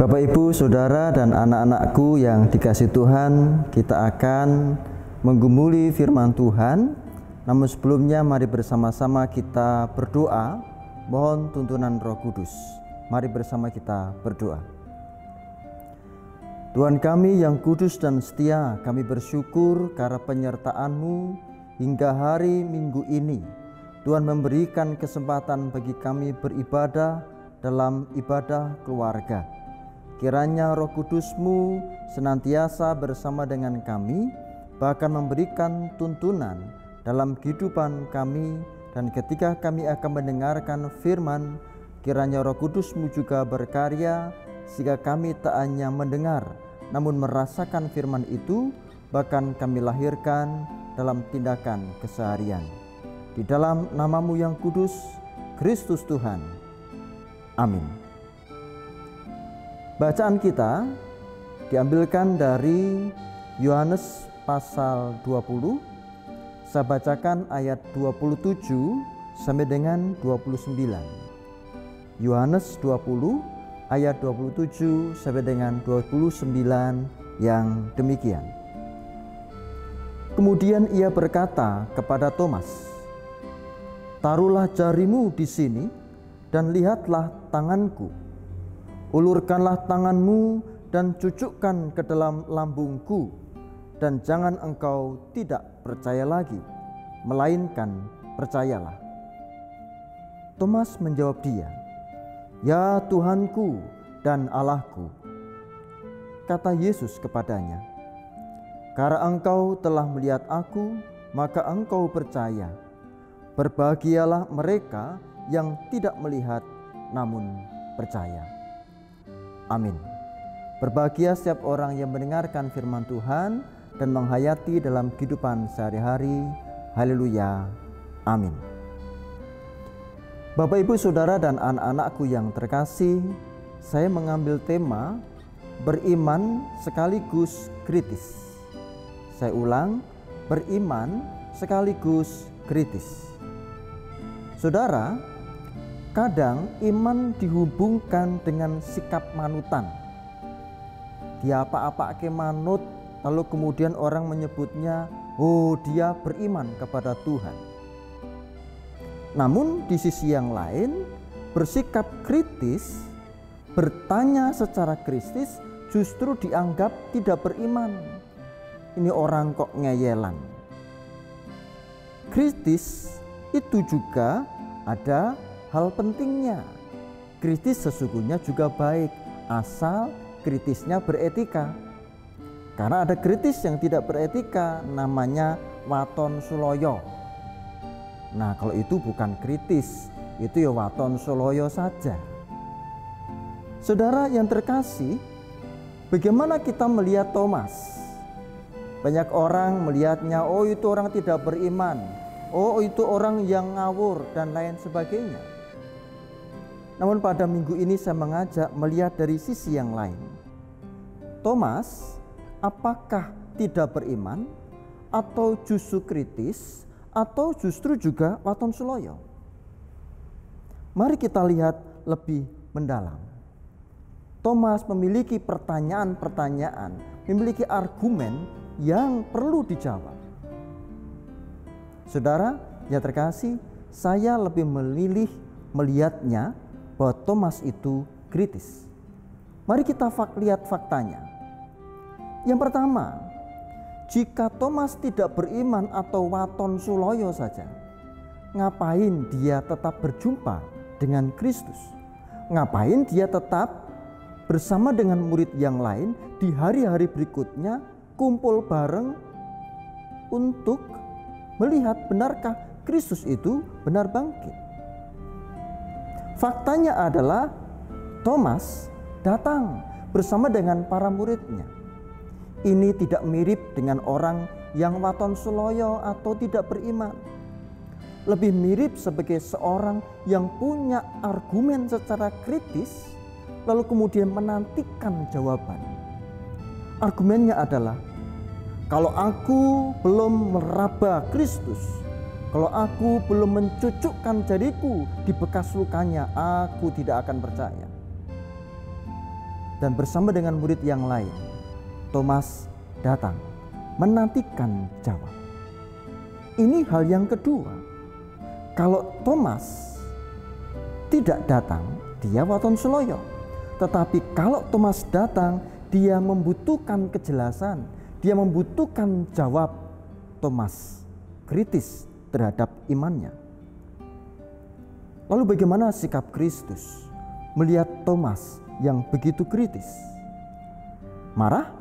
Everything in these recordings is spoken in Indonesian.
Bapak, Ibu, Saudara, dan anak-anakku yang dikasihi Tuhan, kita akan menggumuli firman Tuhan. Namun sebelumnya mari bersama-sama kita berdoa, mohon tuntunan Roh Kudus. Mari bersama kita berdoa. Tuhan kami yang kudus dan setia, kami bersyukur karena penyertaan-Mu hingga hari Minggu ini. Tuhan memberikan kesempatan bagi kami beribadah dalam ibadah keluarga. Kiranya Roh Kudus-Mu senantiasa bersama dengan kami, bahkan memberikan tuntunan dalam kehidupan kami, dan ketika kami akan mendengarkan firman, kiranya Roh Kudus-Mu juga berkarya, sehingga kami tak hanya mendengar, namun merasakan firman itu, bahkan kami lahirkan dalam tindakan keseharian. Di dalam nama-Mu yang kudus, Kristus Tuhan. Amin. Bacaan kita diambilkan dari Yohanes pasal 20. Saya bacakan ayat 27 sampai dengan 29. Yohanes 20 ayat 27 sampai dengan 29 yang demikian. Kemudian ia berkata kepada Thomas, "Taruhlah jarimu di sini dan lihatlah tanganku. Ulurkanlah tanganmu dan cucukkan ke dalam lambungku, dan jangan engkau tidak percaya lagi, melainkan percayalah." Thomas menjawab dia, "Ya Tuhanku dan Allahku." Kata Yesus kepadanya, "Karena engkau telah melihat aku, maka engkau percaya. Berbahagialah mereka yang tidak melihat namun percaya." Amin. Berbahagia setiap orang yang mendengarkan firman Tuhan dan menghayati dalam kehidupan sehari-hari. Haleluya. Amin. Bapak, Ibu, Saudara, dan anak-anakku yang terkasih, saya mengambil tema beriman sekaligus kritis. Saya ulang, beriman sekaligus kritis. Saudara, kadang iman dihubungkan dengan sikap manutan. Dia apa-apa manut, lalu kemudian orang menyebutnya, "Oh, dia beriman kepada Tuhan." Namun di sisi yang lain, bersikap kritis, bertanya secara kritis, justru dianggap tidak beriman. Ini orang kok ngeyelan. Kritis itu juga ada hal pentingnya. Kritis sesungguhnya juga baik, asal kritisnya beretika. Karena ada kritis yang tidak beretika, namanya waton suloyo. Nah, kalau itu bukan kritis, itu ya waton suloyo saja. Saudara yang terkasih, bagaimana kita melihat Thomas? Banyak orang melihatnya, oh itu orang tidak beriman, oh itu orang yang ngawur, dan lain sebagainya. Namun pada minggu ini saya mengajak melihat dari sisi yang lain. Thomas, apakah tidak beriman, atau justru kritis, atau justru juga waton suloyo? Mari kita lihat lebih mendalam. Thomas memiliki pertanyaan-pertanyaan, memiliki argumen yang perlu dijawab. Saudara yang terkasih, saya lebih memilih melihatnya bahwa Thomas itu kritis. Mari kita lihat faktanya. Yang pertama, jika Thomas tidak beriman atau waton suloyo saja, ngapain dia tetap berjumpa dengan Kristus? Ngapain dia tetap bersama dengan murid yang lain di hari-hari berikutnya kumpul bareng untuk melihat benarkah Kristus itu benar bangkit? Faktanya adalah Thomas datang bersama dengan para muridnya. Ini tidak mirip dengan orang yang waton suloyo atau tidak beriman. Lebih mirip sebagai seorang yang punya argumen secara kritis, lalu kemudian menantikan jawaban. Argumennya adalah, kalau aku belum meraba Kristus, kalau aku belum mencucukkan jariku di bekas lukanya, aku tidak akan percaya. dan bersama dengan murid yang lain, Thomas datang menantikan jawab. Ini hal yang kedua. Kalau Thomas tidak datang, dia waton suloyo. Tetapi kalau Thomas datang, dia membutuhkan kejelasan, dia membutuhkan jawab. Thomas kritis terhadap imannya. Lalu bagaimana sikap Kristus melihat Thomas yang begitu kritis? Marah?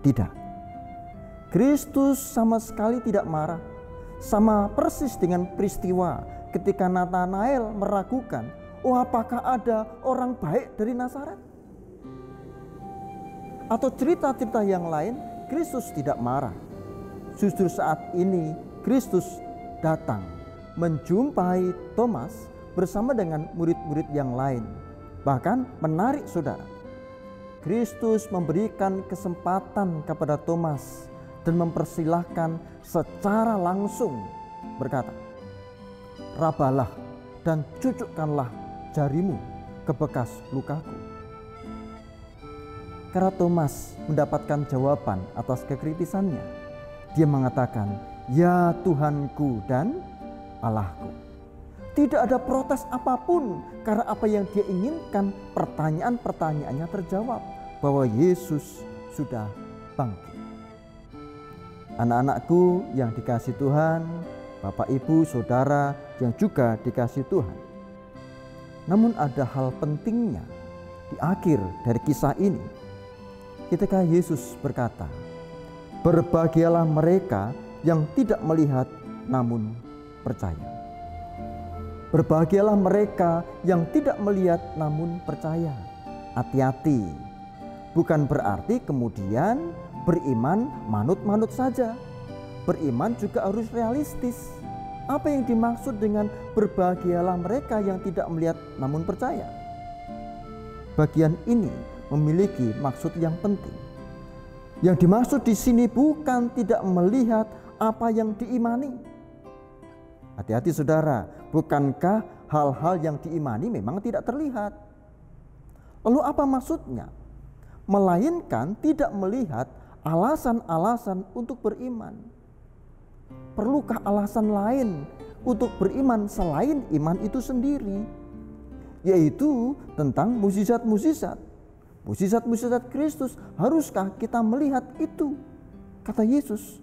Tidak. Kristus sama sekali tidak marah. Sama persis dengan peristiwa ketika Nathanael meragukan, oh apakah ada orang baik dari Nazaret? Atau cerita-cerita yang lain, Kristus tidak marah. Justru saat ini Kristus datang menjumpai Thomas bersama dengan murid-murid yang lain. Bahkan menarik saudara, Kristus memberikan kesempatan kepada Thomas dan mempersilahkan secara langsung berkata, rabalah dan cucukkanlah jarimu ke bekas lukaku. Karena Thomas mendapatkan jawaban atas kekritisannya, dia mengatakan, ya Tuhanku dan Allahku. Tidak ada protes apapun karena apa yang dia inginkan, pertanyaan-pertanyaannya terjawab bahwa Yesus sudah bangkit. Anak-anakku yang dikasihi Tuhan, Bapak Ibu Saudara yang juga dikasihi Tuhan. Namun ada hal pentingnya di akhir dari kisah ini. Ketika Yesus berkata, berbahagialah mereka yang tidak melihat namun percaya. Berbahagialah mereka yang tidak melihat namun percaya. Hati-hati, bukan berarti kemudian beriman manut-manut saja. Beriman juga harus realistis. Apa yang dimaksud dengan berbahagialah mereka yang tidak melihat namun percaya? Bagian ini memiliki maksud yang penting. Yang dimaksud di sini bukan tidak melihat apa yang diimani. Hati-hati saudara, bukankah hal-hal yang diimani memang tidak terlihat? Lalu apa maksudnya? Melainkan tidak melihat alasan-alasan untuk beriman. Perlukah alasan lain untuk beriman selain iman itu sendiri? Yaitu tentang mukjizat-mukjizat. Mukjizat-mukjizat Kristus, haruskah kita melihat itu? Kata Yesus,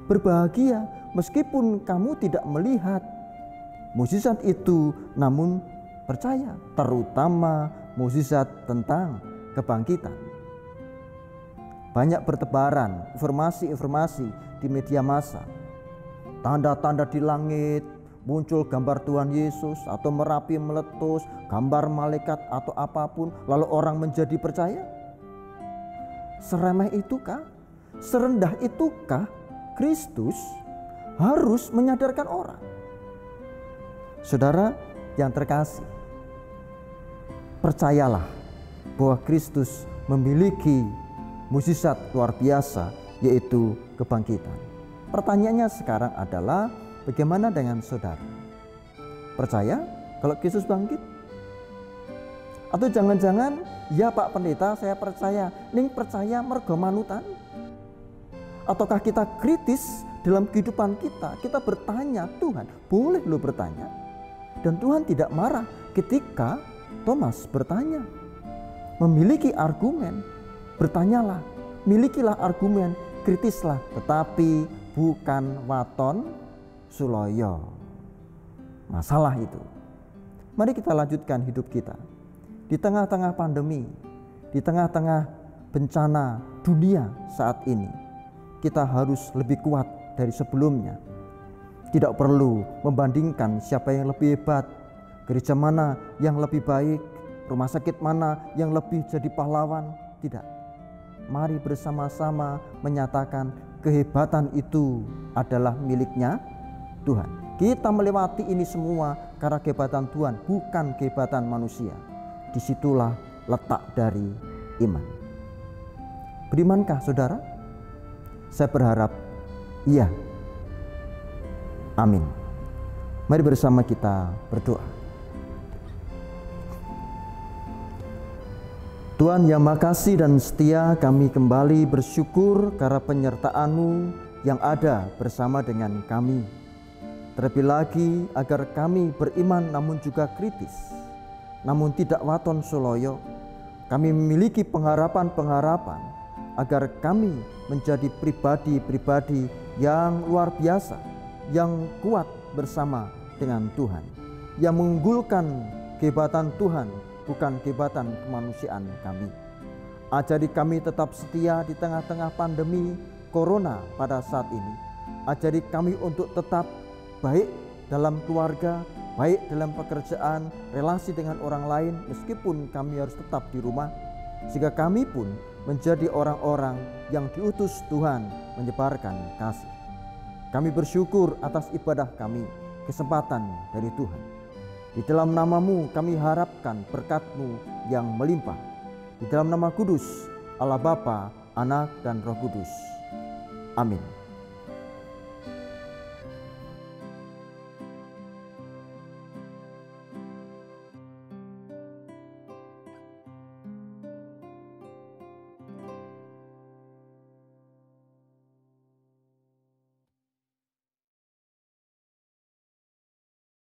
berbahagia meskipun kamu tidak melihat mukjizat itu namun percaya, terutama mukjizat tentang kebangkitan. Banyak bertebaran informasi-informasi di media massa. Tanda-tanda di langit, muncul gambar Tuhan Yesus atau Merapi meletus, gambar malaikat atau apapun, lalu orang menjadi percaya. Seremeh itukah? Serendah itukah Kristus harus menyadarkan orang? Saudara yang terkasih, percayalah bahwa Kristus memiliki mukjizat luar biasa, yaitu kebangkitan. Pertanyaannya sekarang adalah, bagaimana dengan saudara? Percaya kalau Kristus bangkit? Atau jangan-jangan, ya Pak Pendeta saya percaya, ning percaya mergo manutan? Ataukah kita kritis dalam kehidupan kita? Kita bertanya, Tuhan boleh lo bertanya. Dan Tuhan tidak marah ketika Thomas bertanya. Memiliki argumen, bertanyalah, milikilah argumen, kritislah, tetapi bukan waton suloyo. Masalah itu. Mari kita lanjutkan hidup kita. Di tengah-tengah pandemi, di tengah-tengah bencana dunia saat ini, kita harus lebih kuat dari sebelumnya. Tidak perlu membandingkan siapa yang lebih hebat, gereja mana yang lebih baik, rumah sakit mana yang lebih jadi pahlawan. Tidak. Mari bersama-sama menyatakan kehebatan itu adalah miliknya Tuhan. Kita melewati ini semua karena kehebatan Tuhan, bukan kehebatan manusia. Disitulah letak dari iman. Berimankah saudara? Saya berharap iya. Amin. Mari bersama kita berdoa. Tuhan yang makasih dan setia, kami kembali bersyukur karena penyertaan-Mu yang ada bersama dengan kami. Terlebih lagi agar kami beriman namun juga kritis, namun tidak waton soloyo. Kami memiliki pengharapan-pengharapan agar kami menjadi pribadi-pribadi yang luar biasa, yang kuat bersama dengan Tuhan, yang mengunggulkan kehebatan Tuhan, bukan kehebatan kemanusiaan kami. Ajari kami tetap setia di tengah-tengah pandemi corona pada saat ini. Ajari kami untuk tetap baik dalam keluarga, baik dalam pekerjaan, relasi dengan orang lain, meskipun kami harus tetap di rumah, sehingga kami pun menjadi orang-orang yang diutus Tuhan menyebarkan kasih. Kami bersyukur atas ibadah kami, kesempatan dari Tuhan. Di dalam nama-Mu kami harapkan berkat-Mu yang melimpah. Di dalam nama kudus Allah Bapa, Anak, dan Roh Kudus. Amin.